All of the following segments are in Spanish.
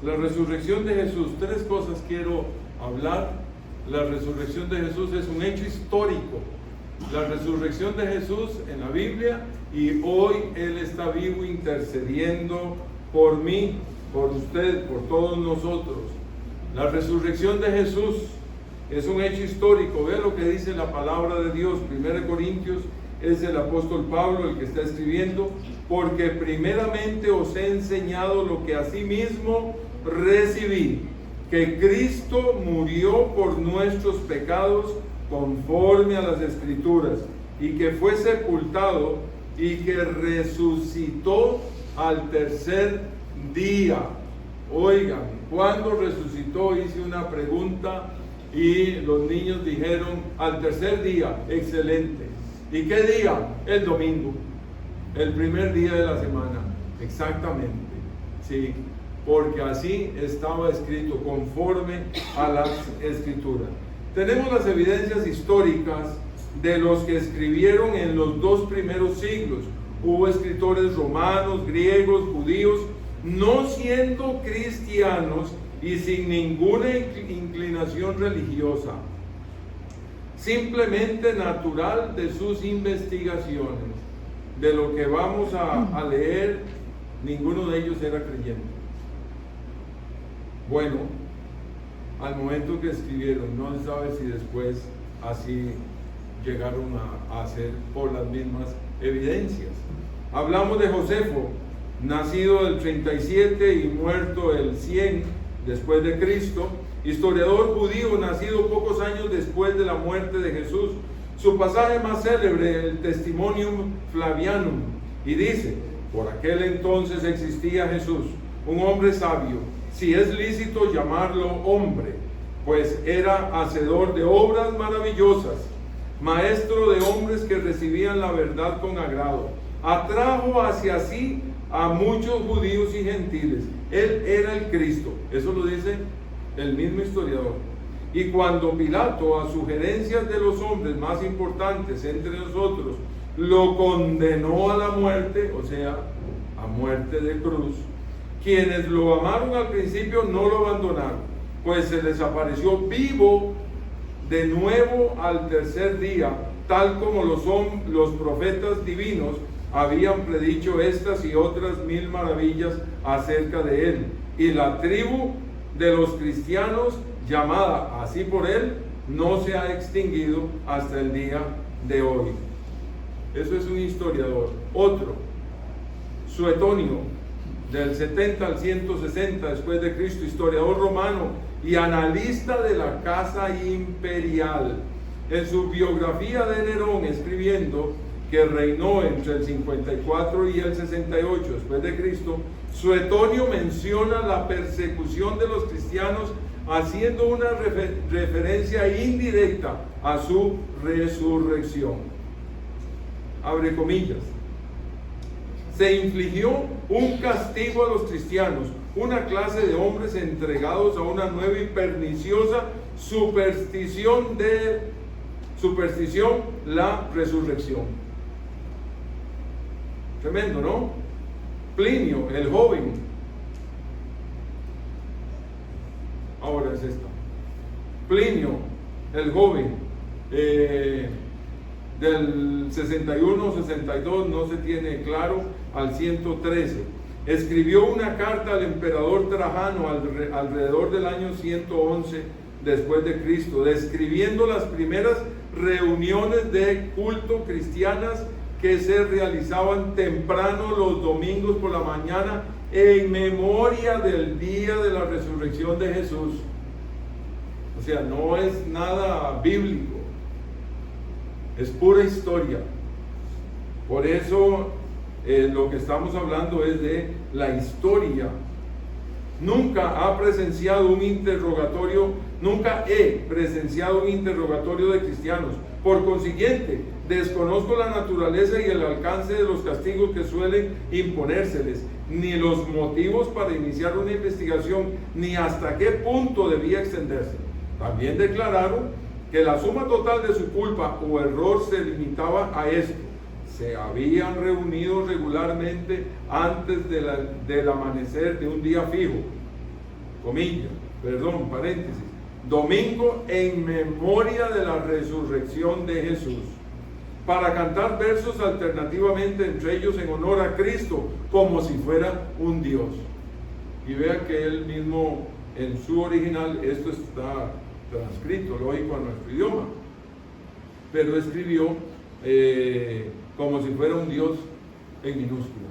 La resurrección de Jesús, tres cosas quiero hablar. La resurrección de Jesús es un hecho histórico. La resurrección de Jesús en la Biblia, y hoy Él está vivo intercediendo por mí, por usted, por todos nosotros. La resurrección de Jesús es un hecho histórico. Ve lo que dice la palabra de Dios. 1 Corintios, es el apóstol Pablo el que está escribiendo: porque primeramente os he enseñado lo que asimismo recibí, que Cristo murió por nuestros pecados conforme a las Escrituras, y que fue sepultado y que resucitó al tercer día. Oigan, ¿cuándo resucitó? Hice una pregunta y los niños dijeron al tercer día. Excelente. ¿Y qué día? El domingo, el primer día de la semana. Exactamente, sí, porque así estaba escrito, conforme a las Escrituras. Tenemos las evidencias históricas de los que escribieron en los dos primeros siglos. Hubo escritores romanos, griegos, judíos, no siendo cristianos y sin ninguna inclinación religiosa, simplemente natural de sus investigaciones. De lo que vamos a leer, ninguno de ellos era creyente. Bueno, al momento que escribieron, no se sabe si después así llegaron a hacer por las mismas evidencias. Hablamos de Josefo, nacido el 37 y muerto el 100 después de Cristo, historiador judío, nacido pocos años después de la muerte de Jesús. Su pasaje más célebre, el Testimonium Flavianum, y dice: por aquel entonces existía Jesús, un hombre sabio, si es lícito llamarlo hombre, pues era hacedor de obras maravillosas, maestro de hombres que recibían la verdad con agrado, atrajo hacia sí a muchos judíos y gentiles. Él era el Cristo. Eso lo dice el mismo historiador. Y cuando Pilato, a sugerencias de los hombres más importantes entre nosotros, lo condenó a la muerte, o sea, a muerte de cruz, quienes lo amaron al principio no lo abandonaron, pues se les apareció vivo de nuevo al tercer día, tal como los profetas divinos habían predicho estas y otras 1000 maravillas acerca de él. Y la tribu de los cristianos, llamada así por él, no se ha extinguido hasta el día de hoy. Eso es un historiador. Otro, Suetonio, del 70 al 160 después de Cristo, historiador romano y analista de la casa imperial. En su biografía de Nerón, escribiendo que reinó entre el 54 y el 68 después de Cristo, Suetonio menciona la persecución de los cristianos, haciendo una referencia indirecta a su resurrección. Abre comillas. Se infligió un castigo a los cristianos, una clase de hombres entregados a una nueva y perniciosa superstición, la resurrección. Tremendo, ¿no? Plinio, el joven. Ahora es esta. Plinio, el joven, del 61, 62, no se tiene claro, al 113. Escribió una carta al emperador Trajano alrededor del año 111 después de Cristo, describiendo las primeras reuniones de culto cristianas que se realizaban temprano los domingos por la mañana en memoria del día de la resurrección de Jesús. O sea, no es nada bíblico, es pura historia. Por eso lo que estamos hablando es de la historia. Nunca he presenciado un interrogatorio de cristianos. Por consiguiente, desconozco la naturaleza y el alcance de los castigos que suelen imponérseles, ni los motivos para iniciar una investigación, ni hasta qué punto debía extenderse. También declararon que la suma total de su culpa o error se limitaba a esto: se habían reunido regularmente antes del amanecer de un día fijo, paréntesis, domingo en memoria de la resurrección de Jesús, para cantar versos alternativamente entre ellos en honor a Cristo, como si fuera un Dios. Y vea que él mismo, en su original, esto está transcrito, lógico, a nuestro idioma, pero escribió como si fuera un Dios en minúscula.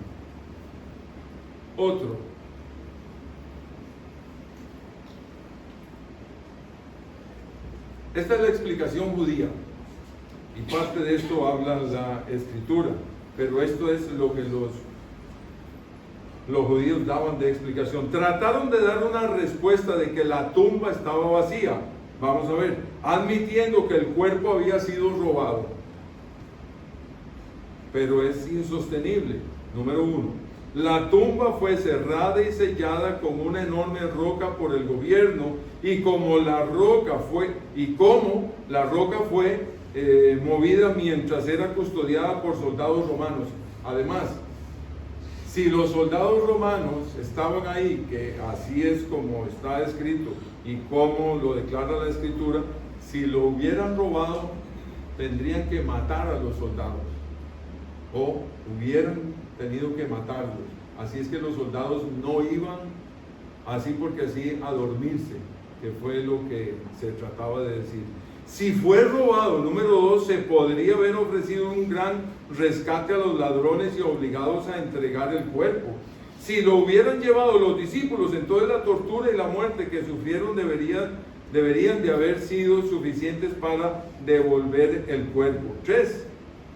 Otro. Esta es la explicación judía, y parte de esto habla la Escritura, pero esto es lo que los judíos daban de explicación. Trataron de dar una respuesta de que la tumba estaba vacía, vamos a ver, admitiendo que el cuerpo había sido robado, pero es insostenible. Número 1, la tumba fue cerrada y sellada con una enorme roca por el gobierno, y como la roca fue movida mientras era custodiada por soldados romanos. Además, si los soldados romanos estaban ahí, que así es como está escrito y como lo declara la Escritura, si lo hubieran robado, tendrían que matar a los soldados, o hubieran tenido que matarlos. Así es que los soldados no iban así porque así a dormirse, que fue lo que se trataba de decir. Si fue robado, número 2, se podría haber ofrecido un gran rescate a los ladrones y obligados a entregar el cuerpo. Si lo hubieran llevado los discípulos, entonces la tortura y la muerte que sufrieron deberían de haber sido suficientes para devolver el cuerpo. 3,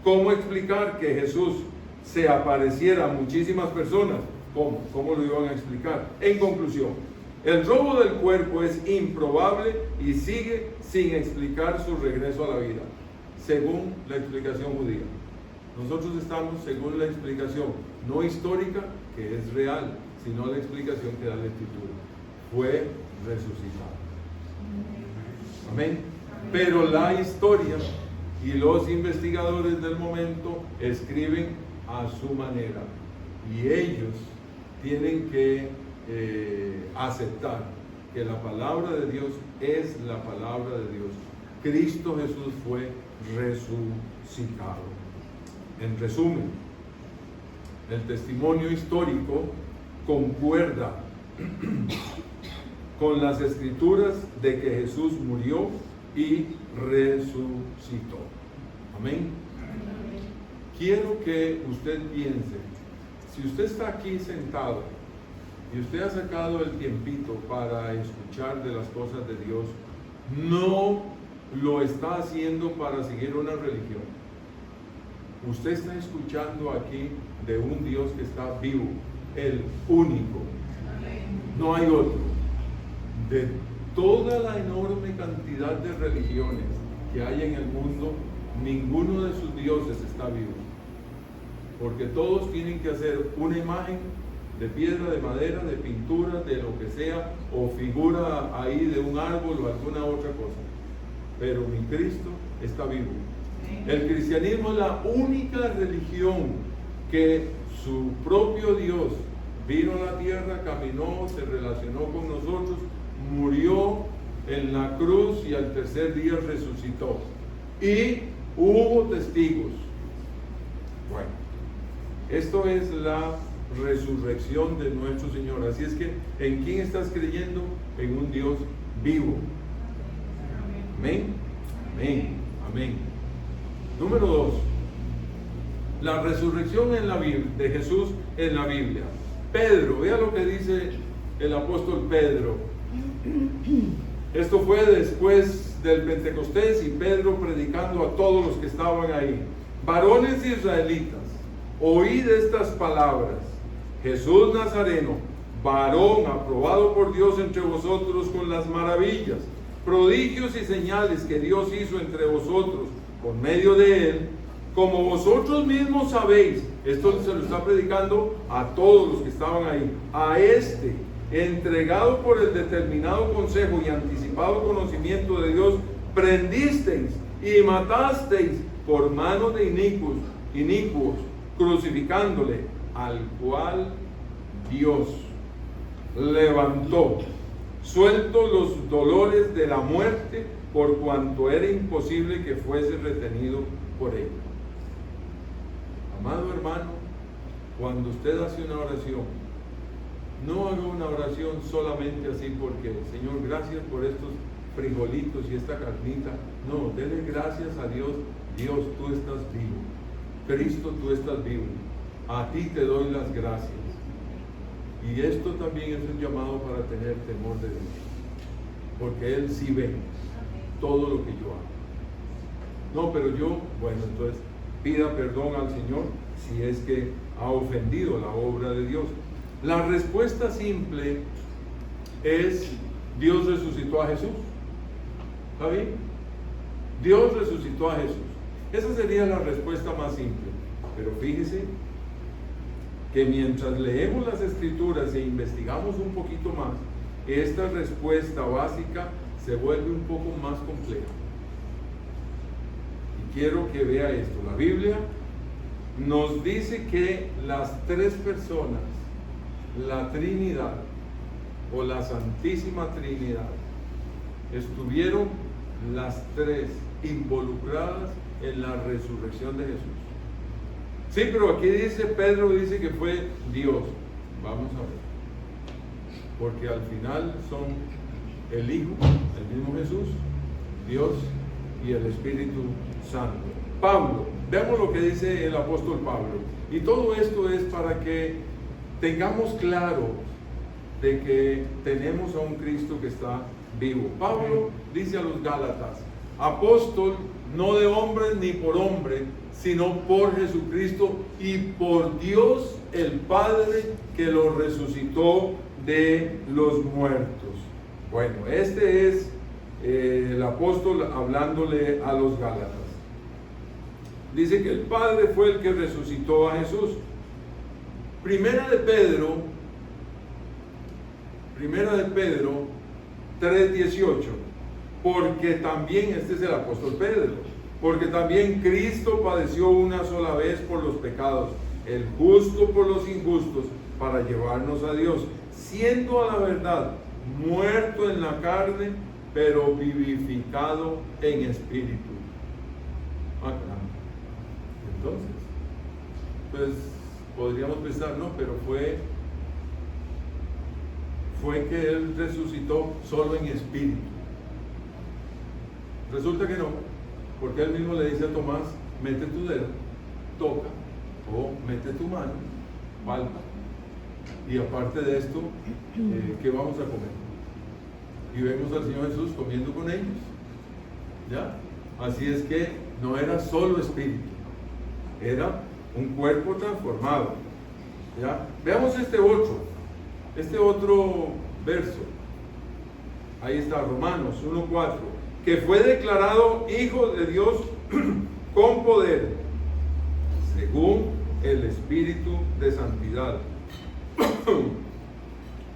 ¿cómo explicar que Jesús se apareciera a muchísimas personas? ¿Cómo lo iban a explicar? En conclusión, el robo del cuerpo es improbable y sigue sin explicar su regreso a la vida, según la explicación judía. Nosotros estamos según la explicación no histórica, que es real, sino la explicación que da la Escritura. Fue resucitado. Amén. Pero la historia y los investigadores del momento escriben a su manera, y ellos tienen que aceptar que la palabra de Dios es la palabra de Dios. Cristo Jesús fue resucitado. En resumen, el testimonio histórico concuerda con las Escrituras de que Jesús murió y resucitó. Amén. Quiero que usted piense, si usted está aquí sentado y usted ha sacado el tiempito para escuchar de las cosas de Dios, no lo está haciendo para seguir una religión. Usted está escuchando aquí de un Dios que está vivo, el único. No hay otro. De toda la enorme cantidad de religiones que hay en el mundo, ninguno de sus dioses está vivo. Porque todos tienen que hacer una imagen de piedra, de madera, de pintura, de lo que sea, o figura ahí de un árbol o alguna otra cosa. Pero mi Cristo está vivo. El cristianismo es la única religión que su propio Dios vino a la tierra, caminó, se relacionó con nosotros, murió en la cruz y al tercer día resucitó. Y hubo testigos. Bueno, esto es la resurrección de nuestro Señor. Así es que, ¿en quién estás creyendo? En un Dios vivo. Amén. Amén. Amén. Número 2. La resurrección en la Biblia, de Jesús en la Biblia. Pedro, vea lo que dice el apóstol Pedro. Esto fue después del Pentecostés y Pedro predicando a todos los que estaban ahí. Varones israelitas, oíd estas palabras. Jesús Nazareno, varón aprobado por Dios entre vosotros con las maravillas, prodigios y señales que Dios hizo entre vosotros por medio de él, como vosotros mismos sabéis. Esto se lo está predicando a todos los que estaban ahí. A este, entregado por el determinado consejo y anticipado conocimiento de Dios, prendisteis y matasteis por mano de inicuos, crucificándole, al cual Dios levantó, sueltos los dolores de la muerte, por cuanto era imposible que fuese retenido por ella. Amado hermano, cuando usted hace una oración, no haga una oración solamente así porque, Señor, gracias por estos frijolitos y esta carnita. No, dele gracias a Dios. Dios, tú estás vivo. Cristo, tú estás vivo. A ti te doy las gracias. Y esto también es un llamado para tener temor de Dios, porque Él sí ve todo lo que yo hago. No, pero yo, bueno, entonces pida perdón al Señor si es que ha ofendido la obra de Dios. La respuesta simple es: Dios resucitó a Jesús. ¿Está bien? Dios resucitó a Jesús. Esa sería la respuesta más simple. Pero fíjese que mientras leemos las Escrituras e investigamos un poquito más, esta respuesta básica se vuelve un poco más compleja. Y quiero que vea esto. La Biblia nos dice que las tres personas, la Trinidad o la Santísima Trinidad, estuvieron las tres involucradas en la resurrección de Jesús. Sí, pero aquí dice, Pedro dice que fue Dios. Vamos a ver. Porque al final son el Hijo, el mismo Jesús, Dios y el Espíritu Santo. Pablo, veamos lo que dice el apóstol Pablo. Y todo esto es para que tengamos claro de que tenemos a un Cristo que está vivo. Pablo dice a los Gálatas: apóstol no de hombre ni por hombre, sino por Jesucristo y por Dios el Padre que lo resucitó de los muertos. Bueno, este es el apóstol hablándole a los Gálatas. Dice que el Padre fue el que resucitó a Jesús. Primera de Pedro 3:18, porque también, este es el apóstol Pedro, porque también Cristo padeció una sola vez por los pecados, el justo por los injustos, para llevarnos a Dios, siendo a la verdad muerto en la carne, pero vivificado en espíritu. Entonces, pues podríamos pensar, no, pero fue que Él resucitó solo en espíritu. Resulta que no, porque Él mismo le dice a Tomás: mete tu dedo, toca, o mete tu mano, palpa. Y aparte de esto, ¿qué vamos a comer? Y vemos al Señor Jesús comiendo con ellos. ¿Ya? Así es que no era solo espíritu, era un cuerpo transformado. ¿Ya? Veamos este otro verso. Ahí está, Romanos 1:4, que fue declarado Hijo de Dios con poder, según el Espíritu de santidad,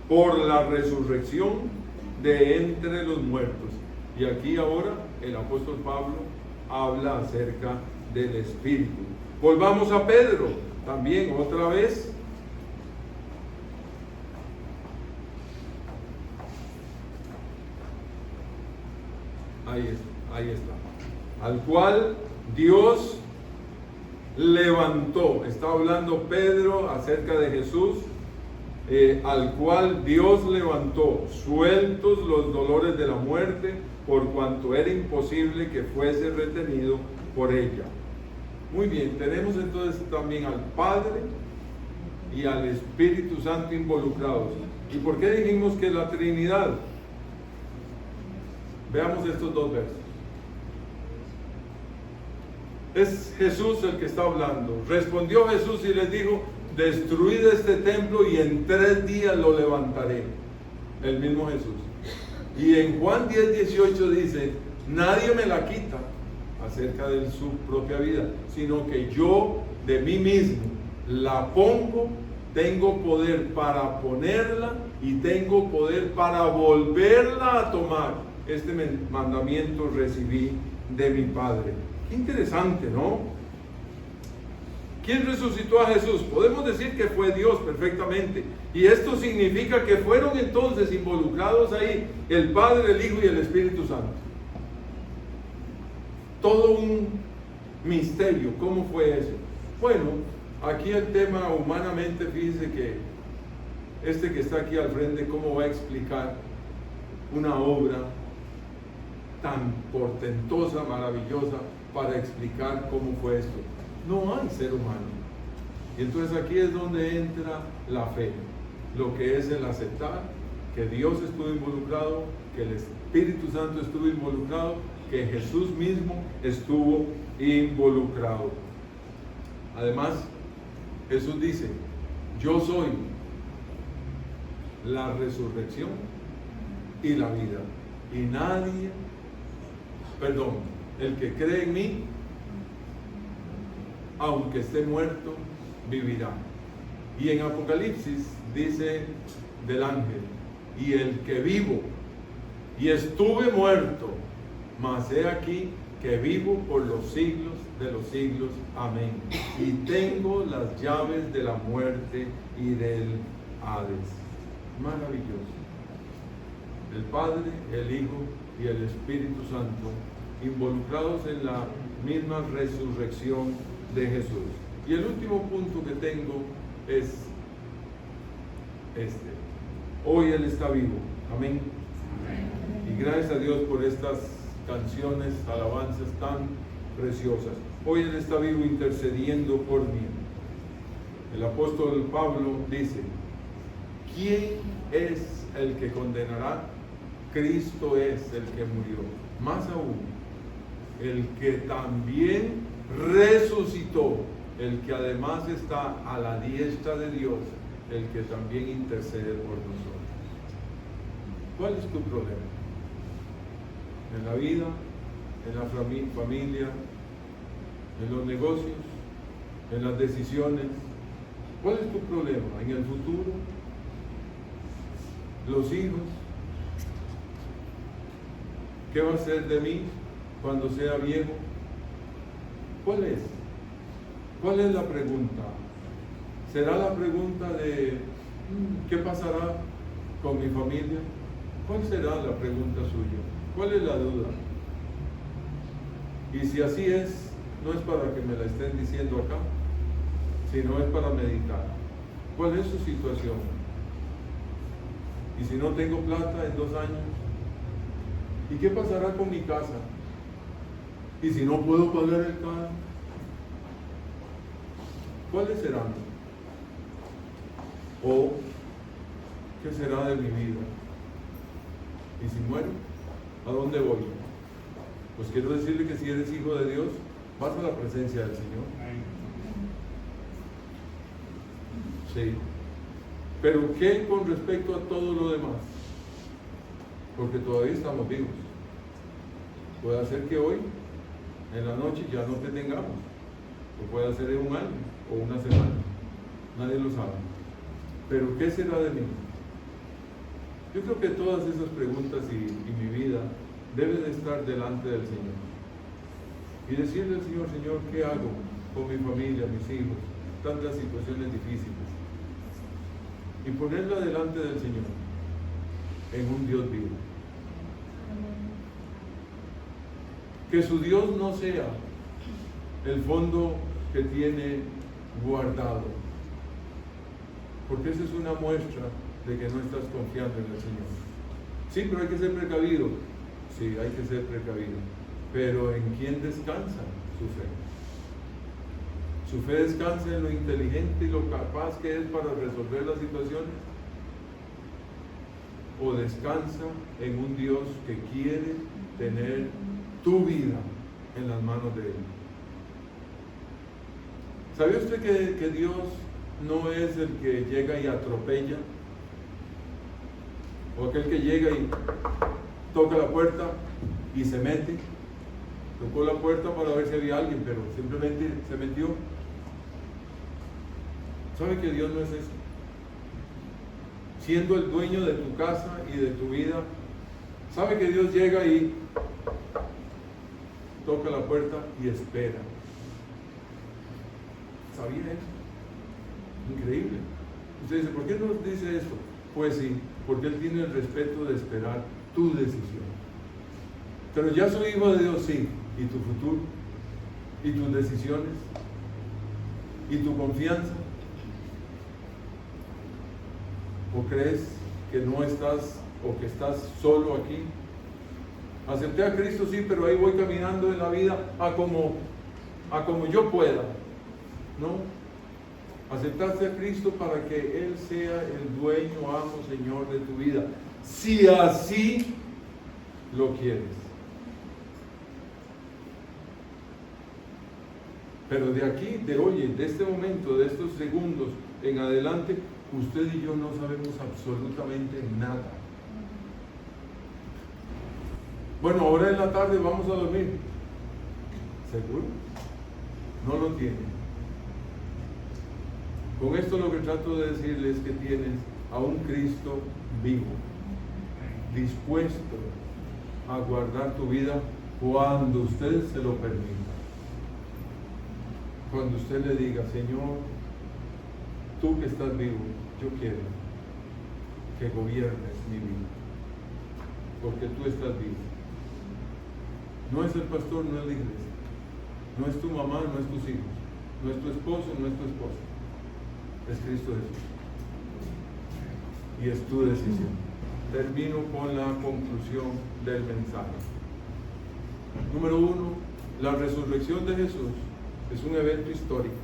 por la resurrección de entre los muertos. Y aquí ahora el apóstol Pablo habla acerca del Espíritu. Volvamos a Pedro, también otra vez. Ahí está. Al cual Dios levantó. Está hablando Pedro acerca de Jesús. Al cual Dios levantó, sueltos los dolores de la muerte, por cuanto era imposible que fuese retenido por ella. Muy bien, tenemos entonces también al Padre y al Espíritu Santo involucrados. ¿Y por qué dijimos que la Trinidad? Veamos estos dos versos. Es Jesús el que está hablando. Respondió Jesús y les dijo: destruid este templo y en 3 días lo levantaré. El mismo Jesús. Y en Juan 10:18 dice: nadie me la quita, acerca de su propia vida, sino que yo de mí mismo la pongo. Tengo poder para ponerla y tengo poder para volverla a tomar. Este mandamiento recibí de mi Padre. Qué interesante, ¿no? ¿Quién resucitó a Jesús? Podemos decir que fue Dios perfectamente. Y esto significa que fueron entonces involucrados ahí el Padre, el Hijo y el Espíritu Santo. Todo un misterio. ¿Cómo fue eso? Bueno, aquí el tema humanamente, fíjense que este que está aquí al frente, ¿cómo va a explicar una obra tan portentosa, maravillosa, para explicar cómo fue esto? No hay ser humano. Y entonces aquí es donde entra la fe, lo que es el aceptar que Dios estuvo involucrado, que el Espíritu Santo estuvo involucrado, que Jesús mismo estuvo involucrado. Además, Jesús dice: yo soy la resurrección y la vida, y el que cree en mí, aunque esté muerto, vivirá. Y en Apocalipsis dice del ángel: y el que vivo y estuve muerto, mas he aquí que vivo por los siglos de los siglos. Amén. Y tengo las llaves de la muerte y del Hades. Maravilloso. El Padre, el Hijo y el Espíritu Santo involucrados en la misma resurrección de Jesús. Y el último punto que tengo es este: hoy Él está vivo. Amén. Y gracias a Dios por estas canciones, alabanzas tan preciosas. Hoy Él está vivo intercediendo por mí. El apóstol Pablo dice: ¿quién es el que condenará? Cristo es el que murió. Más aún, el que también resucitó, el que además está a la diestra de Dios, el que también intercede por nosotros. ¿Cuál es tu problema? En la vida, en la familia, en los negocios, en las decisiones. ¿Cuál es tu problema? ¿En el futuro? ¿Los hijos? ¿Qué va a ser de mí cuando sea viejo? ¿Cuál es? ¿Cuál es la pregunta? ¿Será la pregunta de qué pasará con mi familia? ¿Cuál será la pregunta suya? ¿Cuál es la duda? Y si así es, no es para que me la estén diciendo acá, sino es para meditar. ¿Cuál es su situación? Y si no tengo plata en 2 años, ¿y qué pasará con mi casa? ¿Y si no puedo pagar el carro? ¿Cuáles serán? ¿O qué será de mi vida? ¿Y si muero? ¿A dónde voy? Pues quiero decirle que si eres hijo de Dios, vas a la presencia del Señor. Sí. Pero ¿qué con respecto a todo lo demás? Porque todavía estamos vivos. Puede ser que hoy, en la noche, ya no te tengamos. O puede ser en 1 año o 1 semana. Nadie lo sabe. Pero ¿qué será de mí? Yo creo que todas esas preguntas y mi vida deben estar delante del Señor. Y decirle al Señor: Señor, ¿qué hago con mi familia, mis hijos? Tantas situaciones difíciles. Y ponerla delante del Señor en un Dios vivo. Que su Dios no sea el fondo que tiene guardado, porque esa es una muestra de que no estás confiando en el Señor. Sí, pero hay que ser precavido. Sí, hay que ser precavido. Pero ¿en quién descansa su fe? ¿Su fe descansa en lo inteligente y lo capaz que es para resolver las situaciones? ¿O descansa en un Dios que quiere tener tu vida en las manos de Él? ¿Sabe usted que Dios no es el que llega y atropella? O aquel que llega y toca la puerta y se mete. Tocó la puerta para ver si había alguien, pero simplemente se metió. ¿Sabe que Dios no es eso? Siendo el dueño de tu casa y de tu vida, ¿sabe que Dios llega y toca la puerta y espera? sabía eso. Increíble. Usted dice, ¿por qué nos dice eso? Pues sí, porque Él tiene el respeto de esperar tu decisión. Pero ya soy hijo de Dios, sí. ¿Y tu futuro? ¿Y tus decisiones? ¿Y tu confianza? ¿O crees que no estás o que estás solo aquí? Acepté a Cristo, sí, pero ahí voy caminando en la vida a como yo pueda, ¿no? Aceptaste a Cristo para que Él sea el dueño, amo, Señor de tu vida, si así lo quieres. Pero de aquí, de hoy, de este momento, de estos segundos en adelante, usted y yo no sabemos absolutamente nada. Bueno, ahora en la tarde vamos a dormir. ¿Seguro? No lo tiene. Con esto lo que trato de decirles es que tienes a un Cristo vivo, dispuesto a guardar tu vida cuando usted se lo permita. Cuando usted le diga, Señor, tú que estás vivo, yo quiero que gobiernes mi vida, porque tú estás vivo. No es el pastor, no es la iglesia, no es tu mamá, no es tus hijos, no es tu esposo, no es tu esposa, es Cristo Jesús. Y es tu decisión. Termino con la conclusión del mensaje. Número 1, la resurrección de Jesús es un evento histórico,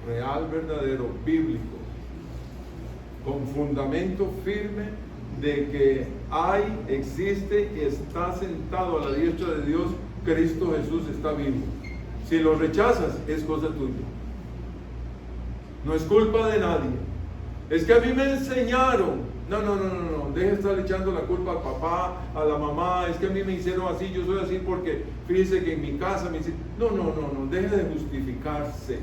real, verdadero, bíblico, con fundamento firme de que existe y está sentado a la diestra de Dios. Cristo Jesús está vivo. Si lo rechazas, es cosa tuya. No es culpa de nadie. Es que a mí me enseñaron. No. Deje de estar echando la culpa al papá, a la mamá. Es que a mí me hicieron así, yo soy así porque fíjese que en mi casa me hicieron. No. Deje de justificarse.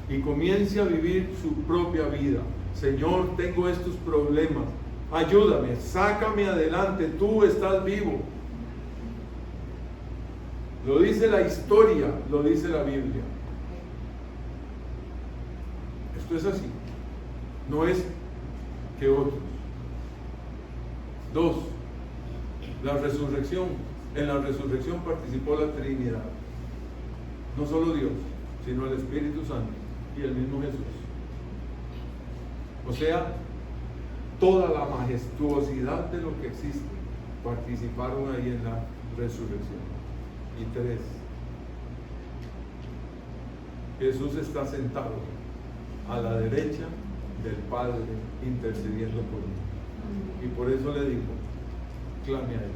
Y comience a vivir su propia vida. Señor, tengo estos problemas. Ayúdame, sácame adelante. Tú estás vivo. Lo dice la historia, lo dice la Biblia. Esto es así. No es que otros. 2. La resurrección. En la resurrección participó la Trinidad. No solo Dios, sino el Espíritu Santo y el mismo Jesús. O sea, toda la majestuosidad de lo que existe participaron ahí en la resurrección. Y 3. Jesús está sentado a la derecha del Padre intercediendo por mí. Y por eso le digo, clame a Él.